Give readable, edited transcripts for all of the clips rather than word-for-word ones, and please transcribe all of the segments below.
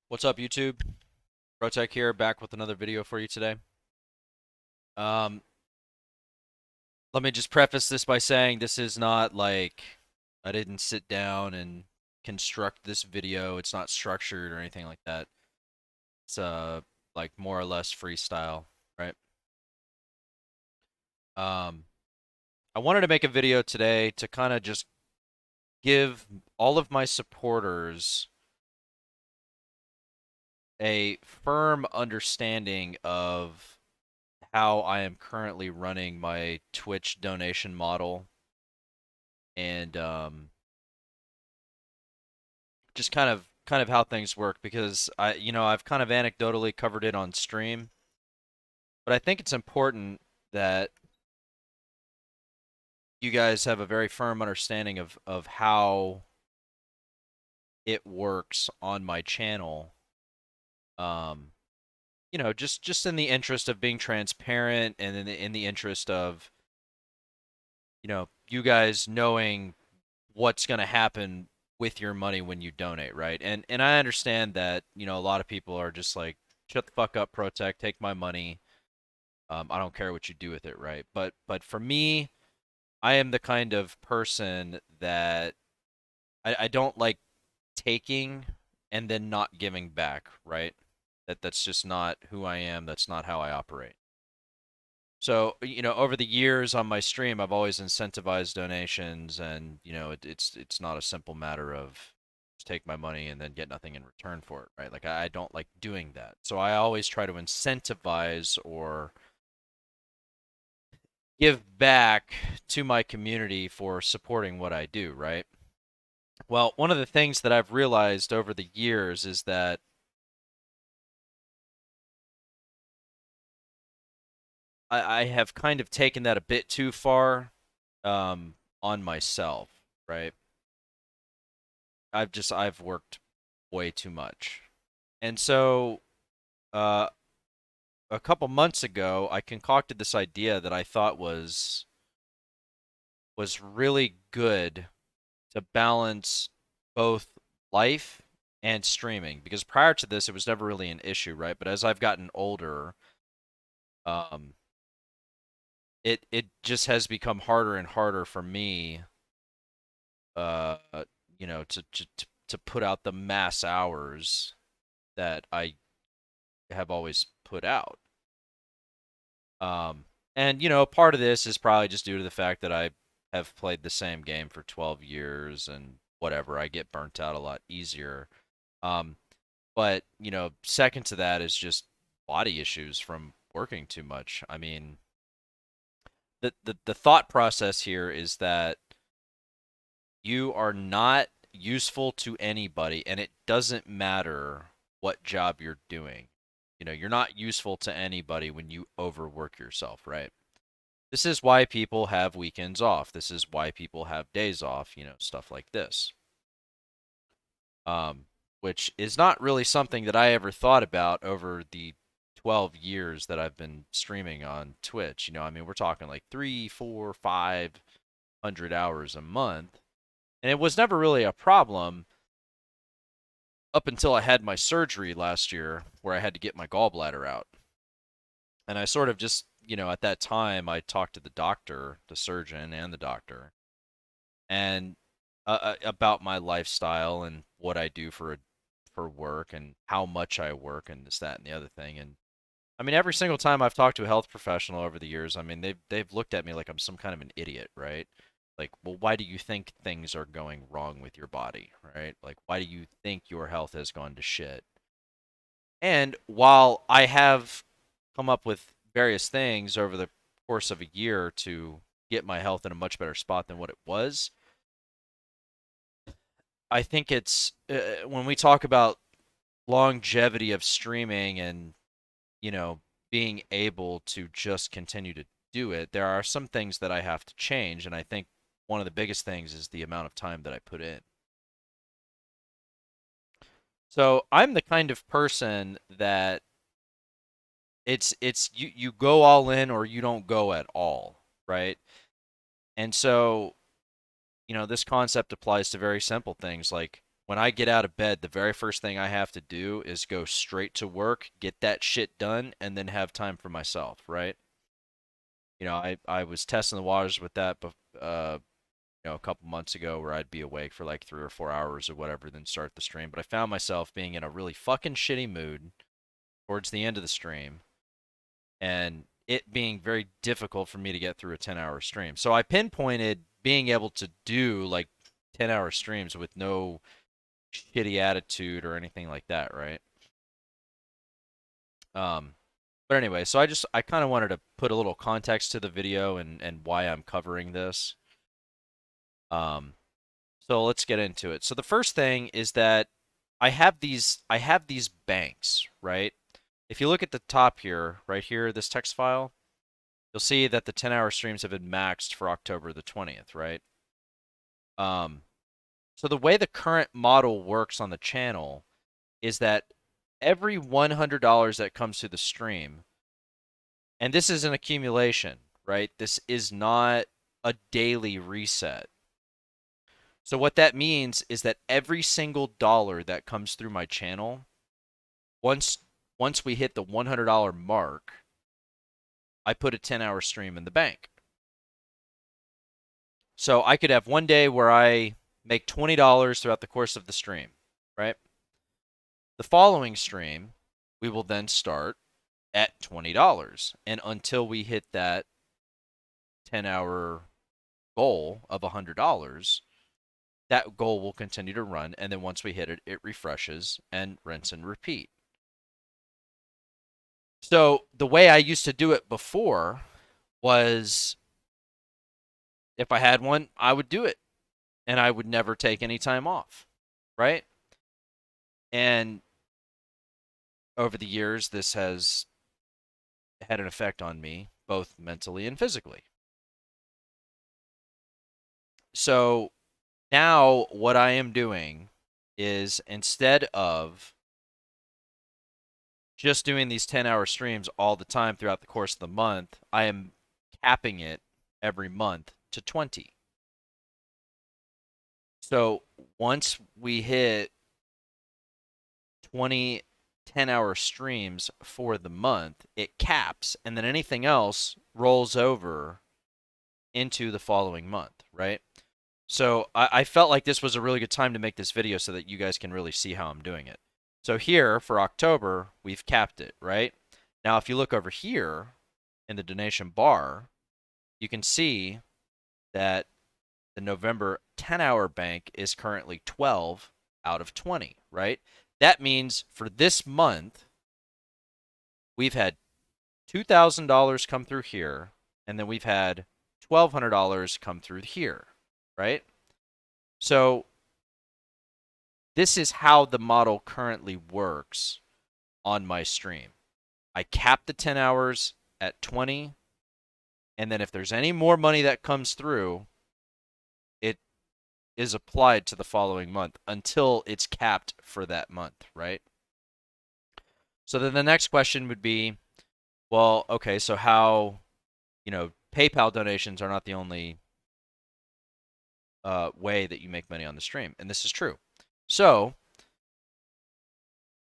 What's up, YouTube? Protech here, back with another video for you today. Um, Let me just preface this by saying this is not like I didn't sit down and construct this video. It's not structured or anything like that. It's like more or less freestyle, right? Um, I wanted to make a video today to kind of just give all of my supporters a firm understanding of how I am currently running my Twitch donation model and just kind of how things work because I've kind of anecdotally covered it on stream, but I think it's important that you guys have a very firm understanding of how it works on my channel. Um, just in the interest of being transparent and in the interest of you guys knowing what's going to happen with your money when you donate, right? And I understand that, a lot of people are just like, shut the fuck up, Protect, take my money. I don't care what you do with it, right? But for me, I am the kind of person that I don't like taking and then not giving back, right? That's just not who I am. That's not how I operate. So, over the years on my stream, I've always incentivized donations, and it's not a simple matter of just take my money and then get nothing in return for it, right? Like I don't like doing that. So I always try to incentivize or give back to my community for supporting what I do, right? Well, one of the things that I've realized over the years is that I have kind of taken that a bit too far on myself, right? I've worked way too much. And so uh, a couple months ago, I concocted this idea that I thought was really good to balance both life and streaming because prior to this it was never really an issue, right? But as I've gotten older, um it just has become harder and harder for me uh to put out the mass hours that I have always put out. Um, and part of this is probably just due to the fact that I have played the same game for 12 years and whatever. I get burnt out a lot easier. Um, but second to that is just body issues from working too much. I mean, the thought process here is that you are not useful to anybody, and it doesn't matter what job you're doing. You're not useful to anybody when you overwork yourself, right? This is why people have weekends off. This is why people have days off, stuff like this. Um, which is not really something that I ever thought about over the 12 years that I've been streaming on Twitch. I mean, we're talking like 3, 4, 500 hours a month. And it was never really a problem up until I had my surgery last year where I had to get my gallbladder out. And I sort of just, at that time, I talked to the doctor, the surgeon, and the doctor, and about my lifestyle and what I do for work and how much I work and this, that, and the other thing. And I mean, every single time I've talked to a health professional over the years, I mean, they've looked at me like I'm some kind of an idiot, right? Like, well, why do you think things are going wrong with your body, right? Like, why do you think your health has gone to shit? And while I have come up with various things over the course of a year to get my health in a much better spot than what it was, I think it's when we talk about longevity of streaming and, you know, being able to just continue to do it, there are some things that I have to change. And I think one of the biggest things is the amount of time that I put in. So I'm the kind of person that it's you go all in or you don't go at all, right? And so, this concept applies to very simple things like when I get out of bed, the very first thing I have to do is go straight to work, get that shit done, and then have time for myself, right? I was testing the waters with that, a couple months ago where I'd be awake for like 3 or 4 hours or whatever, then start the stream. But I found myself being in a really fucking shitty mood towards the end of the stream, and it being very difficult for me to get through a 10-hour stream. So I pinpointed being able to do like 10-hour streams with no shitty attitude or anything like that, right? Um, but anyway, so I kind of wanted to put a little context to the video and why I'm covering this. Um, so let's get into it. So the first thing is that I have these banks, right? If you look at the top here, right here, this text file, you'll see that the 10-hour streams have been maxed for October the 20th, right? Um, so the way the current model works on the channel is that every $100 that comes to the stream, and this is an accumulation, right? This is not a daily reset. So what that means is that every single dollar that comes through my channel, once once we hit the $100 mark, I put a 10-hour stream in the bank. So I could have one day where I make $20 throughout the course of the stream, right? The following stream, we will then start at $20. And until we hit that 10-hour goal of $100, that goal will continue to run. And then once we hit it, it refreshes and rinse and repeat. So the way I used to do it before was if I had one, I would do it and I would never take any time off, right? And over the years, this has had an effect on me, both mentally and physically. So now what I am doing is instead of just doing these 10-hour streams all the time throughout the course of the month, I am capping it every month to 20. So once we hit 20 10-hour streams for the month, it caps, and then anything else rolls over into the following month, right? So I felt like this was a really good time to make this video so that you guys can really see how I'm doing it. So here for October, we've capped it, right? Now, if you look over here in the donation bar, you can see that the November 10-hour bank is currently 12 out of 20, right? That means for this month, we've had $2,000 come through here, and then we've had $1,200 come through here, right? So this is how the model currently works on my stream. I cap the 10 hours at 20, and then if there's any more money that comes through, it is applied to the following month until it's capped for that month, right? So then the next question would be, well, okay, so how, PayPal donations are not the only way that you make money on the stream, and this is true. So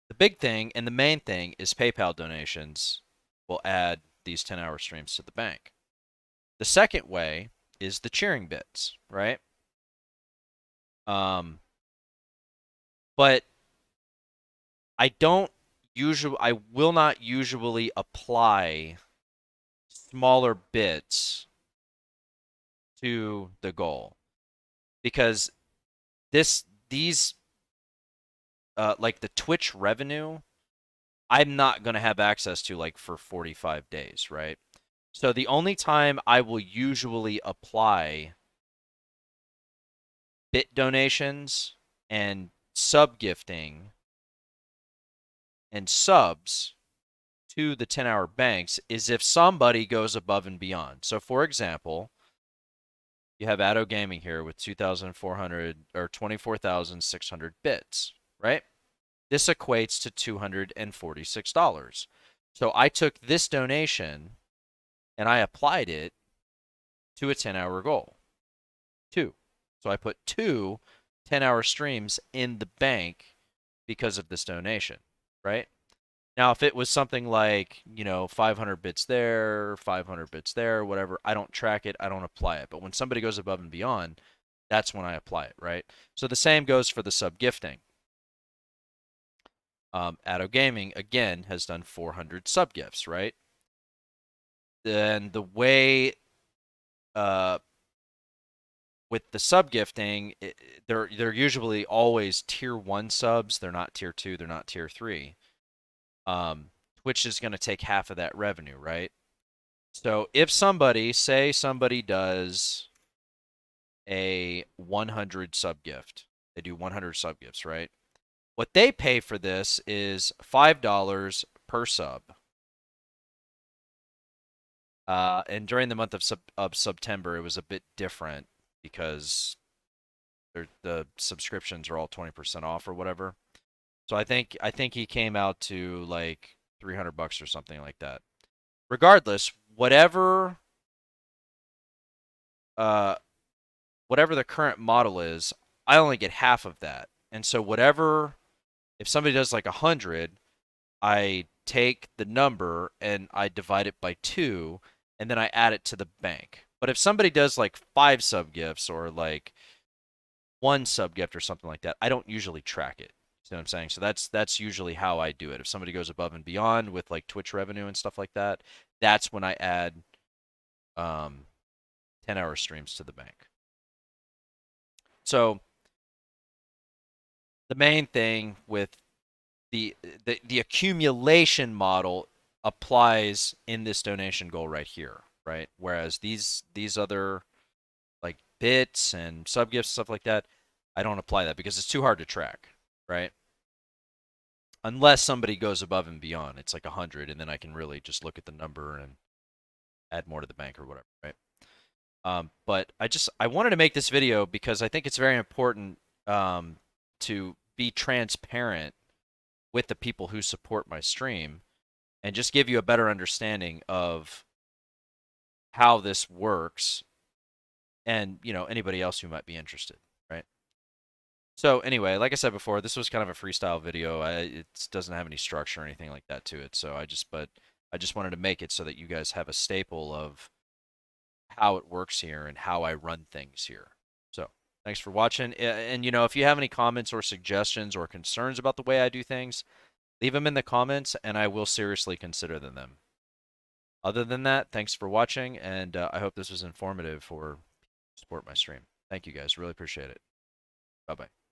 the big thing and the main thing is PayPal donations will add these 10-hour streams to the bank. The second way is the cheering bits, right? But I will not usually apply smaller bits to the goal because these like the Twitch revenue, I'm not going to have access to like for 45 days, right? So the only time I will usually apply bit donations and sub gifting and subs to the 10-hour banks is if somebody goes above and beyond. So for example, you have Addo Gaming here with 2,400 or 24,600 bits, right? This equates to $246. So I took this donation and I applied it to a 10-hour goal. 2. So I put 2 10-hour streams in the bank because of this donation, right? Now, if it was something like, 500 bits there, 500 bits there, whatever, I don't track it, I don't apply it. But when somebody goes above and beyond, that's when I apply it, right? So the same goes for the sub gifting. Addo Gaming, again, has done 400 sub gifts, right? Then the way uh, with the sub gifting, they're usually always tier 1 subs. They're not tier 2, they're not tier 3. Twitch is going to take half of that revenue, right? So if say somebody does a 100 sub gift, they do 100 sub gifts, right? What they pay for this is $5 per sub. And during the month of September, it was a bit different because the subscriptions are all 20% off or whatever. So I think he came out to like $300 or something like that. Regardless, uh whatever the current model is, I only get half of that. And so if somebody does like 100, I take the number and I divide it by 2 and then I add it to the bank. But if somebody does like 5 sub gifts or like 1 sub gift or something like that, I don't usually track it. See what I'm saying? So that's usually how I do it. If somebody goes above and beyond with like Twitch revenue and stuff like that, that's when I add 10-hour streams to the bank. So the main thing with the accumulation model applies in this donation goal right here, right? Whereas these other like bits and sub gifts stuff like that, I don't apply that because it's too hard to track, right? Unless somebody goes above and beyond, it's like 100, and then I can really just look at the number and add more to the bank or whatever, right? But I wanted to make this video because I think it's very important to be transparent with the people who support my stream and just give you a better understanding of how this works and, anybody else who might be interested, right? So anyway, like I said before, this was kind of a freestyle video. It doesn't have any structure or anything like that to it. So I just wanted to make it so that you guys have a staple of how it works here and how I run things here. So thanks for watching. And, if you have any comments or suggestions or concerns about the way I do things, leave them in the comments and I will seriously consider them. Other than that, thanks for watching, and I hope this was informative for support my stream. Thank you guys. Really appreciate it. Bye bye.